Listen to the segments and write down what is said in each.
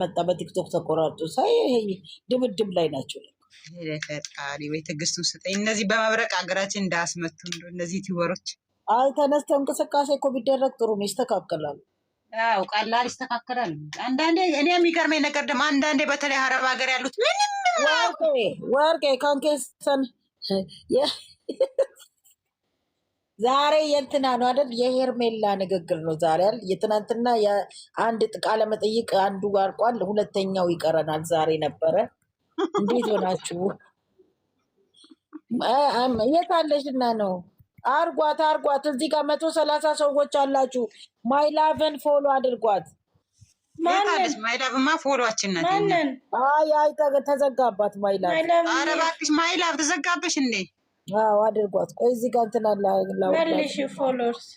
መጣ በቲክቶክ ተቆራርጦ ሳይ ድምድም ላይ ናቸው። ፈጣሪ ወይ ትዕግስቱን ስጠኝ። እነዚህ በመብረቅ ሀገራችን እንዳያስመቱ እነዚህ ቲወሮች። አይ ተነስተው እንቅስቃሴ እኮ ቢደረግ ጥሩ ነው፣ ይስተካከላሉ። አዎ ቀላል ይስተካከላል። አንዳንዴ እኔ የሚገርመኝ ነገር ደግሞ አንዳንዴ በተለይ አረብ ሀገር ያሉት ወርቄ ካንኬሰን ዛሬ የእንትና ነው አይደል? የሄርሜላ ንግግር ነው ዛሬ አይደል? የትናንትና የአንድ ቃለ መጠይቅ አንዱ አልቋል፣ ሁለተኛው ይቀረናል። ዛሬ ነበረ። እንዴት ሆናችሁ? የት አለሽና ነው? አርጓት። እዚህ ጋር 130 ሰዎች አላችሁ። ማይላቭን ፎሎ አድርጓት። ማይላቭማ ፎሎዋችን ናት። አይ ተዘጋባት ማይላቭ። ኧረ እባክሽ ማይላቭ ተዘጋበሽ እንዴ? አዎ አድርጓት። ቆይ እዚህ ጋር እንትን አለ መልሽ ፎሎወርስ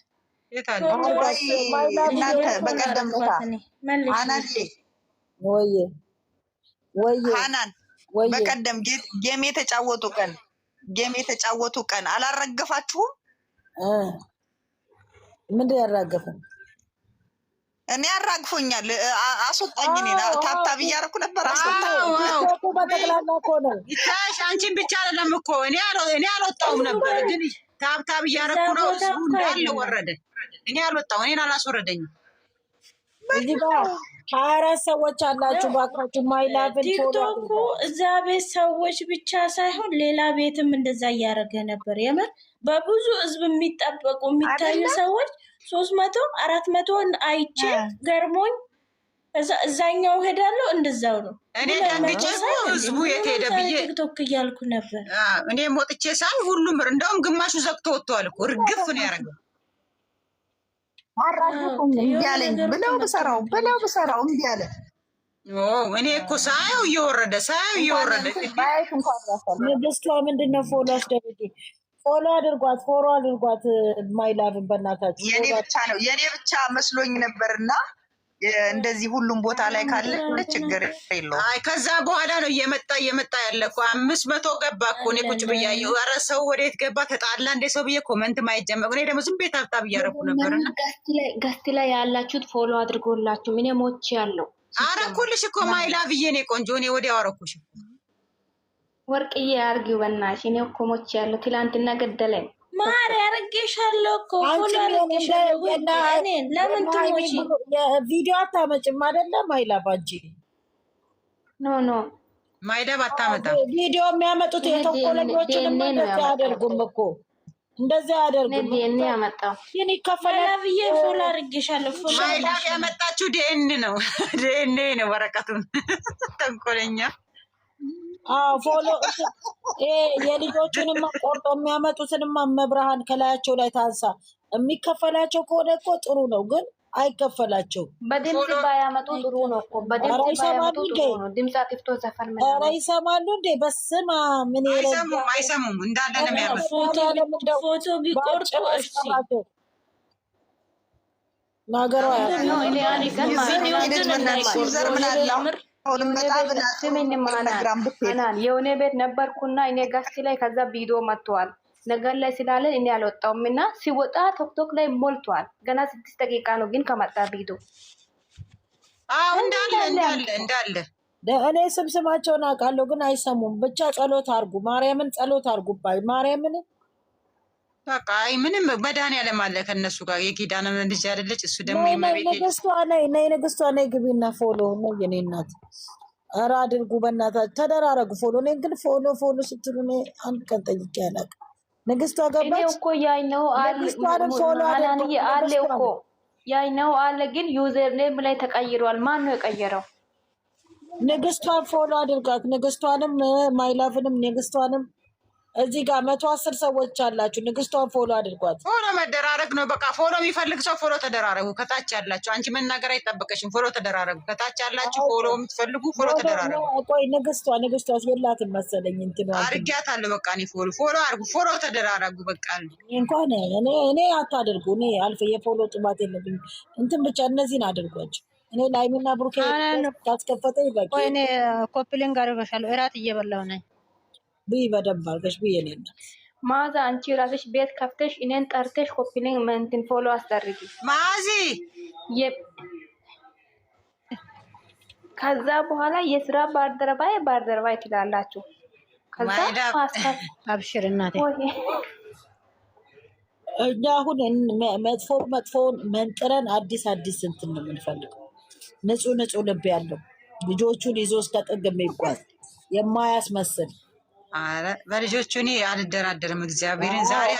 እናንተ በቀደም ሀናን በቀደም ጌም የተጫወቱ ቀን አላረገፋችሁም? ምንድን ያራገፈን? እኔ አራግፎኛል። አስወጣኝ። እኔ ታብታብ እያደረኩ ነበር። አስወጣኝ። በጠቅላላ እኮ ነው። ይታሽ አንቺን ብቻ አይደለም እኮ እኔ አልወጣሁም ነበር፣ ግን ታብታብ እያደረኩ ነው። እንዳለ ወረደ። እኔ አልወጣሁም። እኔን አላስወረደኝም። እዚህ ጋር 24 ሰዎች አላችሁ። ባካችሁ ማይላቭን ቲክቶክ እዛ ቤት ሰዎች ብቻ ሳይሆን ሌላ ቤትም እንደዛ እያደረገ ነበር። የምር በብዙ ህዝብ የሚጠበቁ የሚታዩ ሰዎች 300 400 አይቼ ገርሞኝ እዛኛው ሄዳለሁ። እንደዛው ነው። እኔ ደንግጬ ህዝቡ የት ሄደ ብዬ ቲክቶክ እያልኩ ነበር። እኔ ሞጥቼ ሳይ ሁሉም እንደውም ግማሹ ዘግቶ ወጥቷል እኮ እርግፍ ነው ያደረገው። እያለኝ ብለው ብሰራው እምቢ አለ። እኔ እኮ ሳየው እየወረደ ንግስቷ ምንድነው ፎሎ አስደርጊ። ፎሎ አድርጓት ማይላቭን በእናታችሁ። የኔ ብቻ መስሎኝ ነበርና እንደዚህ ሁሉም ቦታ ላይ ካለ ችግር የለውም። አይ ከዛ በኋላ ነው እየመጣ ያለ እኮ 500 ገባ እኮ። እኔ ቁጭ ብያየሁ። ኧረ ሰው ወዴት ገባ ተጣላ እንደ ሰው ብዬ ኮመንት ማይጀመር። እኔ ደግሞ ዝም ቤት ታብታብ እያደረኩ ነበርና ገስት ላይ ያላችሁት ፎሎ አድርጎላችሁ ምን ሞች ያለው አረኩልሽ እኮ ማይላቭዬ። እኔ ቆንጆ እኔ ወዲያው አረኩሽ። ወርቅዬ አርጊው በእናትሽ። እኔ እኮ ሞች ያለው ትላንትና ገደለኝ። ማር ያረገሻለሁ እኮ ፎሎ ያረገሻለሁ። እኔን ለምን ትሞቺ? ቪዲዮ አታመጭም አይደለ ማይላቭ? አንቺ ኖ ማይላቭ አታመጣም። ቪዲዮ የሚያመጡት የተንኮለኞችን እንደዚህ አያደርጉም እኮ እንደዚህ አያደርጉም። እኔ ያመጣው ይሄን ይከፈላል ብዬ ፎሎ አረገሻለሁ። ፎሎ ማይላቭ ያመጣችሁ ዲኤንኤ ነው ወረቀቱን ተንኮለኛ ፎሎ የልጆቹንም ቆርጦ የሚያመጡትንም መብርሃን ከላያቸው ላይ ታንሳ። የሚከፈላቸው ከሆነ እኮ ጥሩ ነው፣ ግን አይከፈላቸው። በድምጽ ባያመጡ ጥሩ ነው እኮ። በድምጽ ባያመጡ ጥሩ ነው። ድምጽ አጥፍቶ ዘፈን ምን ኧረ ይሰማሉ እንዴ? በስማ ምን አይሰሙም እንዳለ ነው የሚያመጡ። ፎቶ ቢቆርጡ እሺ ናገሯ የሆነ ቤት ነበርኩና እኔ ጋስቲ ላይ ከዛ ቪዲዮ መጥቷል ነገር ላይ ስላለን እኔ አልወጣውም እና ሲወጣ ቶክቶክ ላይ ሞልቷል። ገና 6 ደቂቃ ነው ግን ከመጣ ቪዲዮ እንዳለ እኔ ስማቸውን አውቃለሁ ግን አይሰሙም። ብቻ ጸሎት አርጉ፣ ማርያምን ጸሎት አርጉባይ ማርያምን። በቃ ምንም መድኃኒዓለም አለ ከነሱ ጋር። የኪዳነ ልጅ አይደለች እሱ ደግሞ ንግስቷ ነይ ግቢና ፎሎ ነው የኔ እናት። ኧረ አድርጉ በእናታችሁ ተደራረጉ ፎሎ። እኔ ግን ፎሎ ስትሉ እኔ አንድ ቀን ጠይቄ አላውቅም። ንግስቷ ገባች። እኔ እኮ ያይነው አለ እኮ ያይነው አለ ግን ዩዘር ኔም ላይ ተቀይሯል። ማን ነው የቀየረው? ንግስቷን ፎሎ አድርጋት። ንግስቷንም ማይላቭንም ንግስቷንም እዚህ ጋር 110 ሰዎች አላችሁ። ንግስቷን ፎሎ አድርጓት። ፎሎ መደራረግ ነው በቃ። ፎሎ የሚፈልግ ሰው ፎሎ ተደራረጉ። ከታች ያላችሁ አንቺ መናገር አይጠበቅሽም። ፎሎ ተደራረጉ። ከታች ያላችሁ ፎሎ የምትፈልጉ ፎሎ ተደራረጉ። ቆይ ንግስቷ የላትም መሰለኝ እንትን አድርጊያታለሁ። በቃ እኔ ፎሎ አድርጉ። ፎሎ ተደራረጉ። በቃ እንኳን እኔ አታድርጉ። እኔ የፎሎ ጥማት የለብኝ። እንትን ብቻ እነዚህን አድርጓቸው። እኔ ላይሚና ብሩኬ ታስከፈተ ይበቃ። ቆይ እኔ ኮፕሊንግ አድርገሻለሁ። እራት እየበላሁ ነኝ። ብይ በደንብ አድርገሽ ብይ። የኔና ማዛ አንቺ ራስሽ ቤት ከፍተሽ እኔን ጠርተሽ ኮፒሊንግ እንትን ፎሎ አስደርጊ። ማዚ ከዛ በኋላ የስራ ባልደረባዬ ትላላችሁ። ከዛ ማስታት አብሽር እናቴ። እኛ አሁን መጥፎውን መንጥረን አዲስ እንትን ነው የምንፈልገው። ንጹህ ልብ ያለው ልጆቹን ይዞ እስከ ጥግ የሚጓዝ የማያስመስል። በልጆቹ እኔ አልደራደርም። እግዚአብሔርን ዛሬ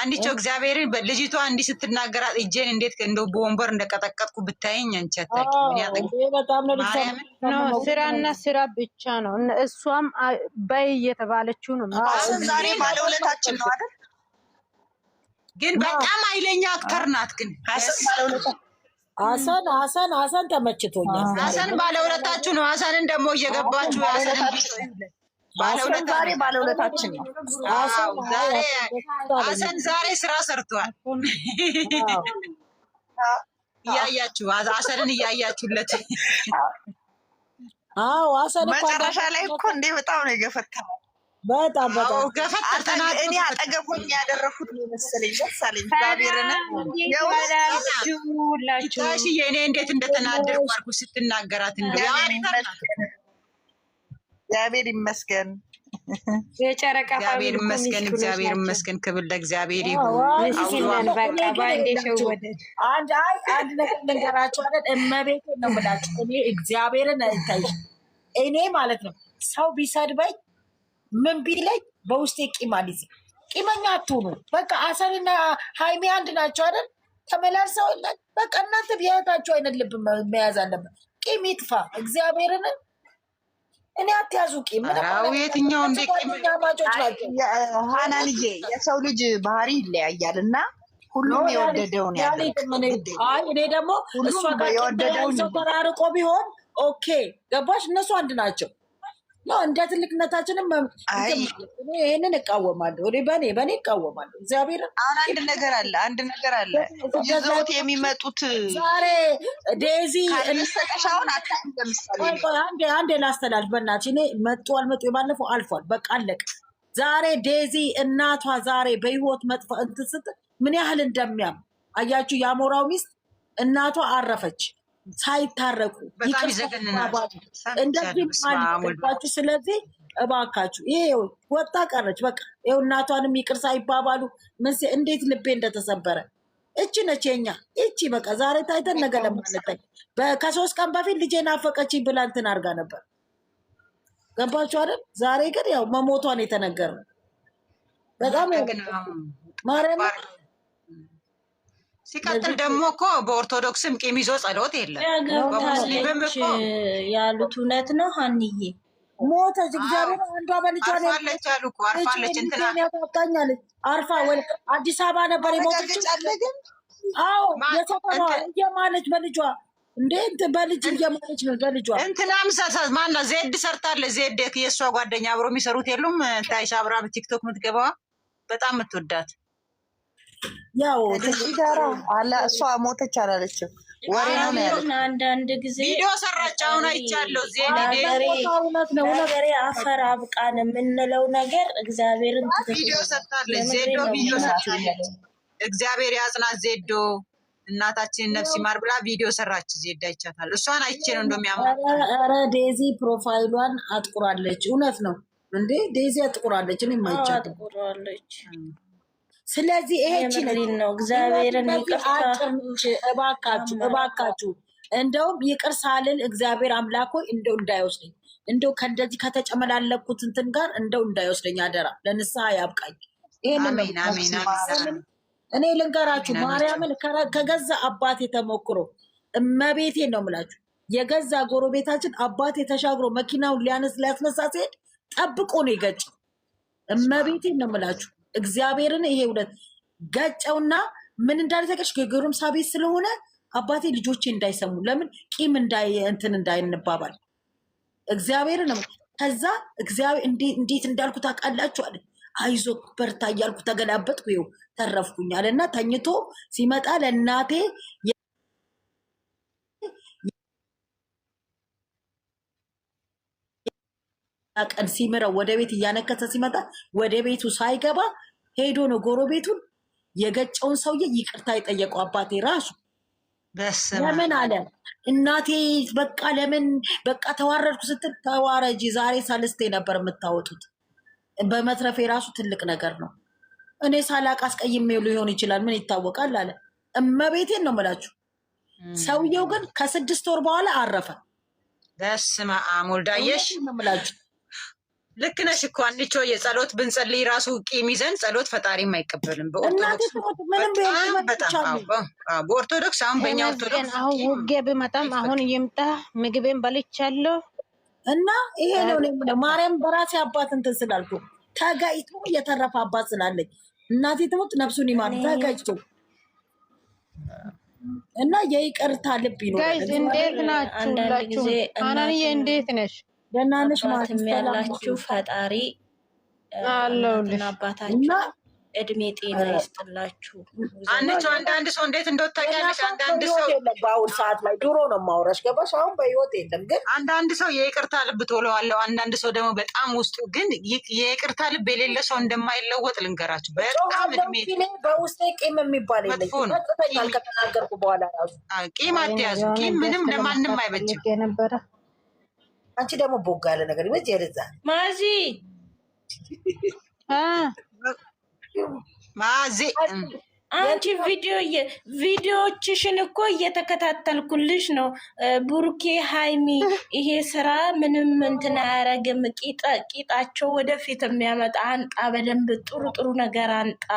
አንዲቸው እግዚአብሔርን ልጅቷ እንዲህ ስትናገራት እጄን እንዴት እንደው በወንበር እንደቀጠቀጥኩ ብታየኝ አንቺ ነው። ስራና ስራ ብቻ ነው። እሷም በይ እየተባለችው ነው። ዛሬ ባለውለታችን ነው አይደል? ግን በጣም ኃይለኛ አክተር ናት። ግን ሀሰን ተመችቶኛል። ሀሰን ባለውለታችሁ ነው። ሀሰንን ደግሞ እየገባችሁ ባለውለታችን ነው። ሀሰን ዛሬ ስራ ሰርቷል። እያያችሁ ሀሰንን እያያችሁለት። አዎ ሀሰን መጨረሻ ላይ እኮ እንዴ በጣም ነው የገፈተው። በጣም እኔ አጠገብ ሆኜ ያደረኩት ነው መሰለኝ። ደስ አለኝ። እግዚአብሔርን ታሽዬ እኔ እንዴት እንደተናደድኩ አልኩ ስትናገራት። እግዚአብሔር ይመስገን፣ የጨረቃ እግዚአብሔር ይመስገን፣ እግዚአብሔር ይመስገን። ክብር ለእግዚአብሔር ይሁን። አንድ ነገር ልንገራችሁ አይደል? እመቤቴን ነው የምላችሁ። እኔ እግዚአብሔርን እኔ ማለት ነው ሰው ቢሰድበኝ ምን ቢለኝ በውስጤ ቂም አልይዝም። ቂመኛ አትሁኑ። በቃ ሀሰንና ሀይሚ አንድ ናቸው አይደል? ተመላልሰው በቃ እናንተ ቢያታችሁ አይነት ልብ መያዝ አለበት። ቂም ይጥፋ። እግዚአብሔርን እኔ አትያዙ ቂም። የትኛው እንደ ቂምማጮች ናቸው። ሀናንዬ የሰው ልጅ ባህሪ ይለያያል እና ሁሉም የወደደውን ያለ። እኔ ደግሞ እሷ ጋር ሰው ተራርቆ ቢሆን ኦኬ ገባሽ? እነሱ አንድ ናቸው። እንደ ትልቅነታችንም ይህንን እቃወማለሁ። በእኔ እቃወማለሁ። እግዚአብሔርን አንድ ነገር አለ ይዘውት የሚመጡት ዛሬ ዴዚ ሰቀሻውን አንዴ ላስተላልፍ በእናትሽ። እኔ መጡ አልመጡ የባለፈው አልፏል። በቃ አለቀ። ዛሬ ዴዚ እናቷ ዛሬ በህይወት መጥፋ እንትን ስትል ምን ያህል እንደሚያም አያችሁ። የአሞራው ሚስት እናቷ አረፈች ሳይታረቁ እንደዚህ አልባችሁ። ስለዚህ እባካችሁ ይሄ ወጣ ቀረች። በቃ ይኸው እናቷንም ይቅር ሳይባባሉ እንዴት ልቤ እንደተሰበረ። እቺ ነች የኛ እቺ በቃ ዛሬ ታይተን ነገ ለማለጠኝ። ከ3 ቀን በፊት ልጄ ናፈቀችኝ ብላ እንትን አድርጋ ነበር። ገባችሁ አይደል? ዛሬ ግን ያው መሞቷን የተነገረው በጣም ማርያም። ሲቀጥል ደግሞ እኮ በኦርቶዶክስም ቂም ይዞ ጸሎት የለም። በሙስሊምም እኮ ያሉት እውነት ነው። ሀንዬ ሞተች። እግዚአብሔር አንዷ በልጇ አርፋለች አሉ እኮ አርፋለች። እንትና ያታኛለች አርፋ አዲስ አበባ ነበር የሞተች። አዎ የሰፈሯ እየማለች በልጇ እንዴት በልጅ እየማለች ነው በልጇ። እንትናም ማና ዜድ ሰርታለች። ዜድ የእሷ ጓደኛ አብሮ የሚሰሩት የሉም። ታይሻ አብራ ቲክቶክ የምትገባዋ በጣም የምትወዳት ያው ጋራ አላ እሷ ሞተች አላለችም። ወሬ ነው ያለው። አንዳንድ ጊዜ ቪዲዮ ሰራች። አሁን አይቻለሁ። ዜድ ነገሬ አፈር አብቃን የምንለው ነገር እግዚአብሔርን ቪዲዮ ሰርታለች። ዜዶ ቪዲዮ ሰርታለች። እግዚአብሔር ያጽናት ዜዶ እናታችን ነፍስ ይማር ብላ ቪዲዮ ሰራች። ዜድ አይቻታል። እሷን አይቼ ነው እንደሚያምር። ኧረ ዴዚ ፕሮፋይሏን አጥቁራለች። እውነት ነው እንዴ? ዴዚ አጥቁራለች። እኔ ማይቻት አጥቁራለች። ስለዚህ ይሄ ነው እግዚአብሔርን እባካችሁ እንደውም ይቅር ሳልል እግዚአብሔር አምላክ ሆይ እንደው እንዳይወስደኝ፣ እንደው ከእንደዚህ ከተጨመላለኩት እንትን ጋር እንደው እንዳይወስደኝ አደራ። ለንስሐ ያብቃኝ። እኔ ልንገራችሁ ማርያምን ከገዛ አባቴ ተሞክሮ እመቤቴን ነው የምላችሁ። የገዛ ጎረቤታችን አባቴ ተሻግሮ መኪናውን ሊያስነሳ ሲሄድ ጠብቆ ነው የገጨው። እመቤቴን ነው የምላችሁ እግዚአብሔርን። ይሄ እውነት ገጨውና ምን እንዳለ ተቀሽ ከጎረምሳ ቤት ስለሆነ አባቴ ልጆቼ እንዳይሰሙ ለምን ቂም እንትን እንዳይንባባል እግዚአብሔርን ነው። ከዛ እግዚአብሔር እንዴት እንዳልኩ ታውቃላችሁ አለ። አይዞ በርታ እያልኩ ተገላበጥኩ። ይኸው ተረፍኩኛል። እና ተኝቶ ሲመጣ ለእናቴ ቀን ሲምረው ወደ ቤት እያነከተ ሲመጣ ወደ ቤቱ ሳይገባ ሄዶ ነው ጎረቤቱን የገጨውን ሰውዬ ይቅርታ የጠየቀው አባቴ ራሱ። ለምን አለ እናቴ በቃ ለምን በቃ ተዋረድኩ ስትል ተዋረጂ። ዛሬ ሰልስቴ ነበር የምታወጡት። በመትረፌ ራሱ ትልቅ ነገር ነው። እኔ ሳላቅ አስቀይሜው ሊሆን ይችላል፣ ምን ይታወቃል አለ። እመቤቴን ነው የምላችሁ። ሰውየው ግን ከ6 ወር በኋላ አረፈ። በስመ አብ ወልዳየሽ ነው የምላችሁ። ልክ ነሽ እኮ አንቺ የጸሎት ብንጸልይ ራሱ ቂም ይዘን ጸሎት ፈጣሪም አይቀበልም። በኦርቶዶክስ አሁን በእኛ ኦርቶዶክስ አሁን ውጌ ብመጣም አሁን ይምጣ ምግቤን በልቻለሁ እና ይሄ ነው ነው ማርያም በራሴ አባት እንትን ስላልኩ ተጋይቶ የተረፈ አባት ስላለኝ እናቴ ትሞት ነፍሱን ይማር ተጋይቶ እና የይቅርታ ልብ ይኖር። ጋይስ እንዴት ናችሁ? አናንዬ እንዴት ነሽ? ደህና ነሽ? ማለት ያላችሁ ፈጣሪ አለውልሽ አባታችሁ እድሜ ጤና ይስጥላችሁ። አንዳንድ ሰው እንዴት እንደወጣኛለሽ አንዳንድ ሰው በአሁን ሰዓት ላይ ድሮ ነው ማውራሽ ገባሽ? አሁን በህይወት የለም። ግን አንዳንድ ሰው የይቅርታ ልብ ቶሎ አለው። አንዳንድ ሰው ደግሞ በጣም ውስጡ ግን የይቅርታ ልብ የሌለ ሰው እንደማይለወጥ ልንገራችሁ። በጣም እድሜ በውስጤ ቂም የሚባል የለኝም። ቀጥተኛል ከተናገርኩ በኋላ ራሱ ቂም አትያዙ። ቂም ምንም ለማንም አይበጅም። ነበረ አንቺ ደግሞ ቦጋ ያለ ነገር ይመጅ የለዛ ማዚ ማዚ አንቺ ቪዲዮዎችሽን እኮ እየተከታተልኩልሽ ነው። ቡርኬ ሃይሚ ይሄ ስራ ምንም እንትን አያረግም። ቂጣቸው ወደፊት የሚያመጣ አንጣ፣ በደንብ ጥሩ ነገር አንጣ።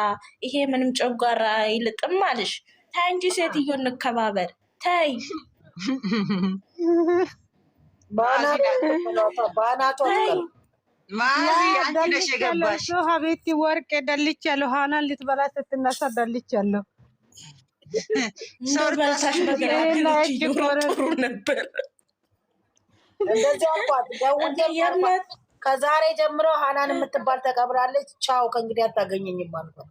ይሄ ምንም ጨጓራ አይልጥም አልሽ። ታይ እንጂ ሴትዮ እንከባበር። ታይ ባናቷ ሀቤቲ ወርቅ ደልቻለሁ። ሀናን ልትበላ ስትነሳ ደልቻለሁ። በልታሽ በግራች ጥሩ ነበር። እንደዚህ አልኳት። ደውዬ ከዛሬ ጀምሮ ሀናን የምትባል ተቀብራለች። ቻው ከእንግዲህ አታገኘኝም አልኳት።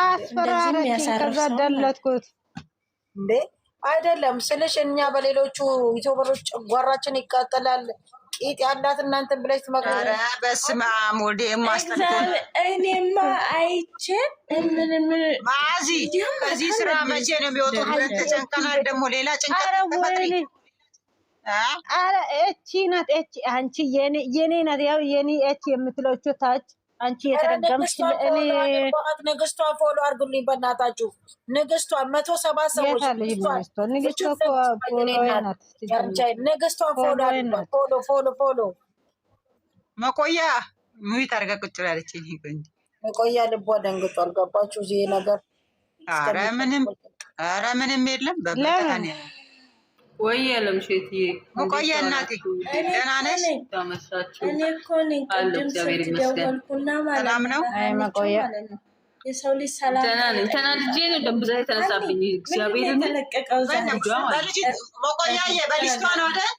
አስፈራራችኝ። ከዛ ደለትኩት እንዴ አይደለም ስልሽ እኛ በሌሎቹ ኢትዮበሮች ጨጓራችን ይቃጠላል። ቂጥ ያላት እናንተን ብለሽ ትመክራለሽ። ኧረ በስመ አብ ወልድ የማስተካከል እኔማ አይቼ ምንም ማዚ ከዚህ ስራ መቼ ነው የሚወጡት? ብለን ተጨንቀናል። ደግሞ ሌላ ጭንቀት ተፈጥሪ። ኧረ እቺ ናት እቺ አንቺ የኔ ናት። ያው የኔ እቺ የምትለቹ ታች አንቺ የተረገምሽ ንግስቷን ፎሎ አድርጉልኝ በእናታችሁ። ንግስቷን 107 ሰዎች ንግስቷን ፎሎ መቆያ ሙይት አድርጋ ቁጭ ብላለች። መቆያ ልቧ ደንግጧል። ገባችሁ ይሄ ነገር? ኧረ ምንም የለም። በበታ ወይ ያለም ሼትዬ መቆያ እናቴ ደህና ነሽ? እኔ እኮ ነኝ ቅድም ስትደወልኩና ማለት ነው። መቆያ የሰው ልጅ ሰላም ደህና ነኝ። ተናድጄ ነው ደብዛ የተነሳብኝ። እግዚአብሔር ተለቀቀው መቆያዬ በሊስቷ ነው አይደል?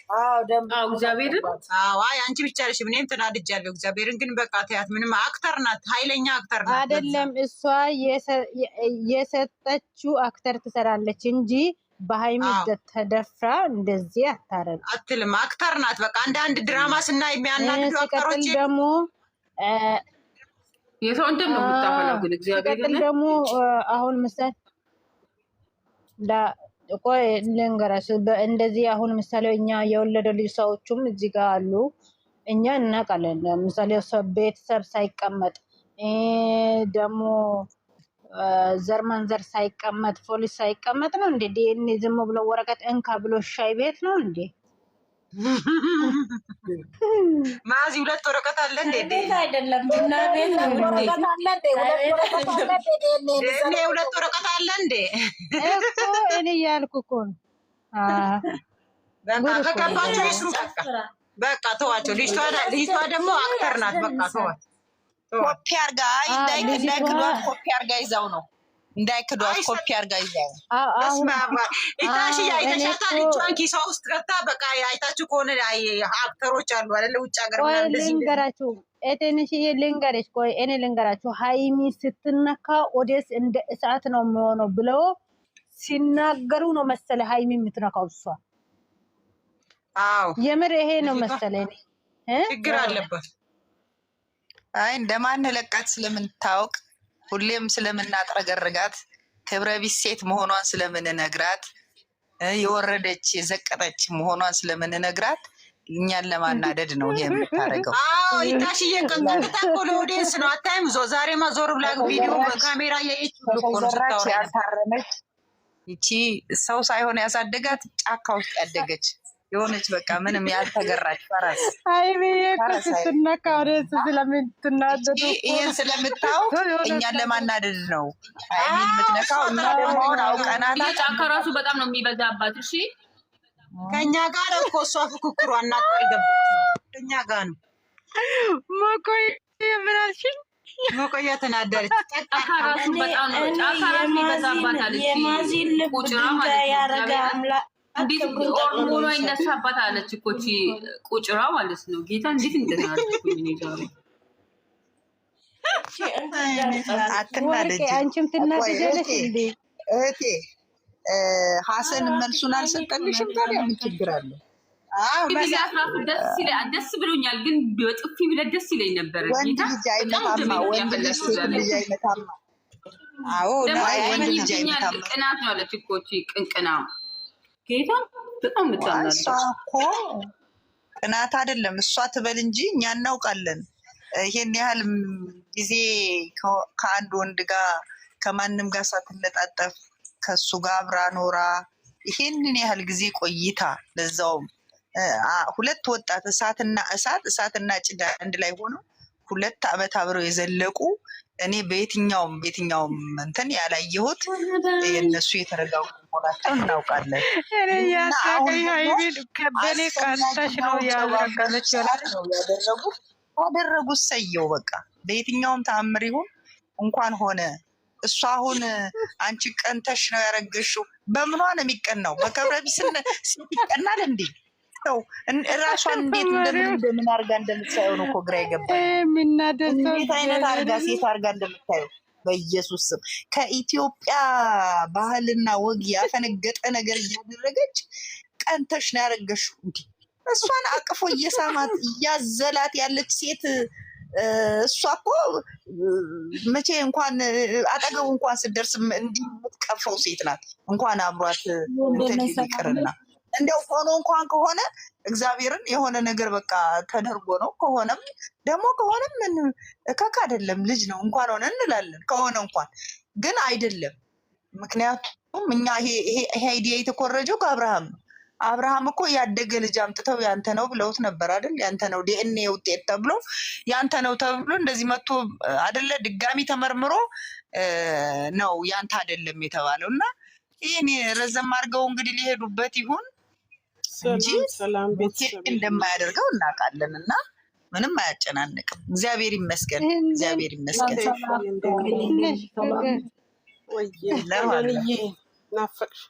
አዎ እግዚአብሔር አይ አንቺ ብቻ ነሽ። እኔም ተናድጃለሁ። እግዚአብሔርን ግን በቃ ተያት። ምንም አክተር ናት፣ ኃይለኛ አክተር ናት። አይደለም እሷ የሰጠችው አክተር ትሰራለች እንጂ በሃይሚ ተደፍራ እንደዚህ አታረግ አትልም። አክተር ናት። በቃ አንዳንድ ድራማ ስናይ የሚያናድዱ አክተሮች ደግሞ የሰው እንደም ነው የምታፈላው። ግን እግዚአብሔር ደግሞ አሁን ምሳሌ ቆይ ልንገራሽ፣ እንደዚህ አሁን ምሳሌ እኛ የወለደ ልጅ ሰዎችም እዚህ ጋር አሉ። እኛ እናውቃለን። ምሳሌ ቤተሰብ ሳይቀመጥ ደግሞ ዘር መንዘር ሳይቀመጥ ፖሊስ ሳይቀመጥ ነው እንዴ ዲኤንኤ ዝም ብሎ ወረቀት እንካ ብሎ ሻይ ቤት ነው እንዴ? ማዚ 2 ወረቀት አለ እንዴ? አይደለም ቡና ቤት ነው እንዴ? 2 ወረቀት አለ እንዴ? እኮ እኔ ያልኩ እኮ ነው። በቃ ከከባችሁ ይስሩ። በቃ ተዋቸው። ልጅቷ ደግሞ አክተር ናት። በቃ ተዋት። ኮፒ አርጋ እንዳይክዷት ኮፒ አርጋ ይዛው ነው እንዳይክዷት ኮፒ አርጋ ይዛው ኢታሽ አይተሻታ ልጇን ኪሷ ውስጥ ከታ በቃ አይታችሁ ከሆነ አክተሮች አሉ አይደለ ውጭ ሀገር ምናምን እንደዚህ ልንገራችሁ እቴንሽ ልንገርሽ ቆይ እኔ ልንገራችሁ ሃይሚ ስትነካ ኦዴስ እንደ እሳት ነው የሚሆነው ብለው ሲናገሩ ነው መሰለ ሃይሚ የምትነካው እሷ። አዎ የምር ይሄ ነው መሰለ ችግር አለበት። አይ እንደማን ለቃት ስለምታውቅ ሁሌም ስለምናጥረገርጋት ክብረ ቢስ ሴት መሆኗን ስለምንነግራት የወረደች የዘቀጠች መሆኗን ስለምንነግራት እኛን ለማናደድ ነው ይሄ የምታደርገው። አዎ ይታሽዬ ቀንቀንታ እኮ ለኦዲየንስ ነው። አታይም? ዛሬማ ዞር ብላ ቪዲዮ ካሜራ ያየች የተዘራች ያልታረመች ይቺ ሰው ሳይሆን ያሳደጋት ጫካ ውስጥ ያደገች የሆነች በቃ ምንም ያልተገራች ፈረስ። ስትነካ ወደሱ ስለምትናደዱ ይህን ስለምታው እኛን ለማናደድ ነው ሀይሚን የምትነካው። እኛ ደግሞ አሁን አውቀናታል። ጫካ ራሱ በጣም ነው የሚበዛባት። እሺ ከኛ ጋር እኮ እሷ ፍክክሯ እናት አይገባም። ከኛ ጋር ነው ሞቆይ ምናልሽኝ መቆያ ተናደረች። ጫካ ራሱ በጣም ነው ጫካ ራሱ ይበዛባታል። የማዚን ልብ ድንጋይ ያረጋ አምላክ እንዴት ኦሮሞ ይነሳባት አለች እኮ እቺ ቁጭራ ማለት ነው። ጌታ እንዴት እንደናለች ምን ይዛሩ አትናደጂ። አንቺም ትናደጃለሽ እንዴ እህቴ? ሀሰን መልሱን አልሰጠልሽም። ታዲያ ምን ችግር አለ? ደስ ብሎኛል፣ ግን በጥፊ ብለህ ደስ ይለኝ ነበር። ወንድ ልጅ አይመታማ፣ ወንድ ልጅ ሴት ልጅ አይመታማ። አዎ ወንድ ልጅ አይመታማ። ቅናት ነው አለች እኮ እቺ ቅንቅና ጌታ በጣም ምታናለ። እሷ እኮ ቅናት አይደለም እሷ ትበል እንጂ እኛ እናውቃለን። ይሄን ያህል ጊዜ ከአንድ ወንድ ጋር ከማንም ጋር ሳትለጣጠፍ ከሱ ጋር አብራ ኖራ ይሄንን ያህል ጊዜ ቆይታ ለዛውም ሁለት ወጣት እሳትና ጭድ አንድ ላይ ሆነው 2 ዓመት አብረው የዘለቁ እኔ በየትኛውም እንትን ያላየሁት የእነሱ የተረጋጉ መሆናቸው እናውቃለን። ከበኔ ቃልታሽ ነው ያደረጉት ሰየው በቃ በየትኛውም ተአምር ይሁን እንኳን ሆነ። እሷ አሁን አንቺ ቀንተሽ ነው ያረገሽው። በምኗ ነው የሚቀናው? በክብረ ቢስነት ይቀናል እንዴ? ሰው ራሷን እንዴት እንደምን አርጋ እንደምታየው ነው እኮ ግራ የገባኝ። እንዴት አይነት አርጋ ሴት አርጋ እንደምታየው በኢየሱስ ስም። ከኢትዮጵያ ባህልና ወግ ያፈነገጠ ነገር እያደረገች ቀንተሽ ነው ያረገሽው እንዴ? እሷን አቅፎ እየሳማት እያዘላት ያለች ሴት እሷ እኮ መቼ እንኳን አጠገቡ እንኳን ስደርስ እንዲህ የምትቀፈው ሴት ናት። እንኳን አብሯት እንትን ይቅርና እንደው ሆኖ እንኳን ከሆነ እግዚአብሔርን የሆነ ነገር በቃ ተደርጎ ነው። ከሆነም ምን እከክ አይደለም ልጅ ነው እንኳን ሆነ እንላለን። ከሆነ እንኳን ግን አይደለም። ምክንያቱም እኛ ይሄ አይዲያ የተኮረጀው ከአብርሃም ነው። አብርሃም እኮ ያደገ ልጅ አምጥተው ያንተ ነው ብለውት ነበር አይደል? ያንተ ነው ዲኤንኤ ውጤት ተብሎ ያንተ ነው ተብሎ እንደዚህ መጥቶ አይደለ? ድጋሚ ተመርምሮ ነው ያንተ አይደለም የተባለው። እና ይሄን ረዘም አድርገው እንግዲህ ሊሄዱበት ይሁን እንጂ እንደማያደርገው እናውቃለን። እና ምንም አያጨናንቅም። እግዚአብሔር ይመስገን፣ እግዚአብሔር ይመስገን። ናፈቅሽ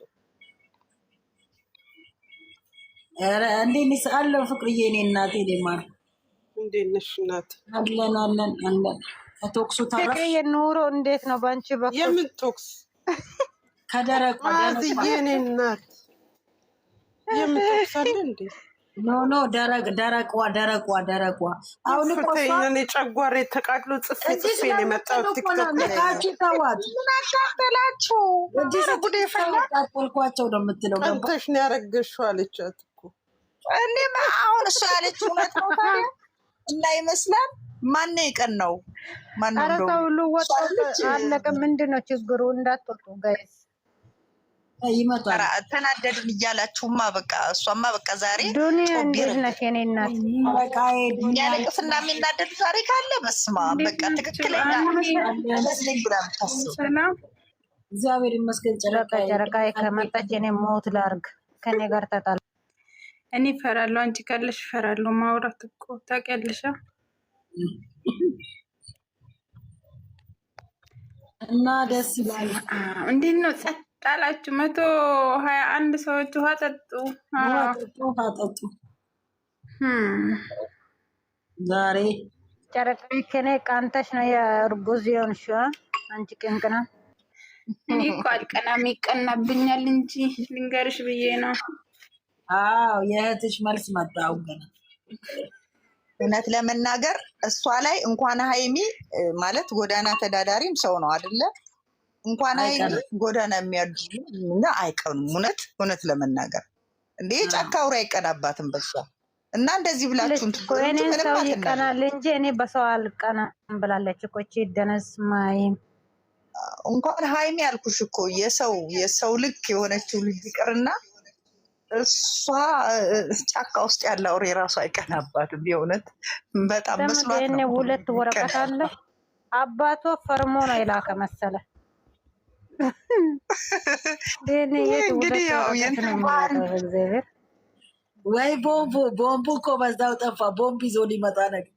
እንዴት ነሽ? አለሁ ፍቅርዬ። እኔ እናቴ ደማር እንዴት ነሽ እናቴ? አለን ከቶክሱ ታረፍ ኑሮ እንዴት ነው ባንቺ በኩል? የምን ቶክስ? ከደረቁ የኔ እናት የምን ቶክስ አለ እንዴ? ኖ ደረቋ አሁን እኮ እኔ ጨጓሬ ተቃጥሎ ጽፌ ነው የመጣሁት። ቲክቶክ ላይ ተዋት። ምን አቃጠላችሁ? ጉዴ ፈላጣልኳቸው ነው የምትለው። አንተሽ ነው ያረገሽው አለቻት እኮ። እኔማ አሁን እሷ ያለችው እውነት ነው ታዲያ እና ይመስላል። ማን የቀናው? ማን ነው? ኧረ ሁሉ ወጣት አለቀ። ምንድን ነው ችግሩ? እንዳትወጡ ጋይስ ይመጣል። ተናደድን እያላችሁማ በቃ እሷማ በቃ ዛሬ ዱኒያ እንዴት ነሽ የኔ እናት? የሚያለቅስና የሚናደድ ዛሬ ካለ በስማ በቃ ትክክለኛ መስለኝ ብላ ምታስብ። እግዚአብሔር ይመስገን። ጨረቃ ከመጣች እኔ ሞት ላርግ። ከኔ ጋር ተጣላ። እኔ እፈራለሁ። አንቺ ካለሽ እፈራለሁ። ማውራት እኮ ታውቂያለሽ። እና ደስ ይላል። እንዴት ነው ጸጥ አላችሁ? 121 ሰዎች ውሃ ጠጡ። ዛሬ ጨረቃ ከኔ ቃንተሽ ነው የእርጉዝ የሆንሽው አንቺ ቅንቅና። እኔ እኮ አልቀናም፣ ይቀናብኛል እንጂ ልንገርሽ ብዬ ነው። አዎ የእህትሽ መልስ መጣው ገና እውነት ለመናገር እሷ ላይ እንኳን ሀይሚ ማለት ጎዳና ተዳዳሪም ሰው ነው አይደለ? እንኳን ሀይሚ ጎዳና የሚያድሩ እና አይቀኑም። እውነት ለመናገር እንዴ ጫካ አውራ አይቀናባትም በሷ እና እንደዚህ ብላችሁን እኔ ሰው ይቀናል እንጂ እኔ በሰው አልቀናም ብላለች እኮ እቺ ደነስ ማይም እንኳን ሀይሚ ያልኩሽ እኮ የሰው ልክ የሆነችው ልጅ ይቅርና እሷ ጫካ ውስጥ ያለ አውሬ ራሱ አይቀናባትም። የእውነት በጣም መስሏት ነው። ሁለት ወረቀት አለ አባቷ ፈርሞ ነው የላከ መሰለ። እንግዲህ ያው ወይ ቦምቡ እኮ በዛው ጠፋ። ቦምብ ይዞ ሊመጣ ነገር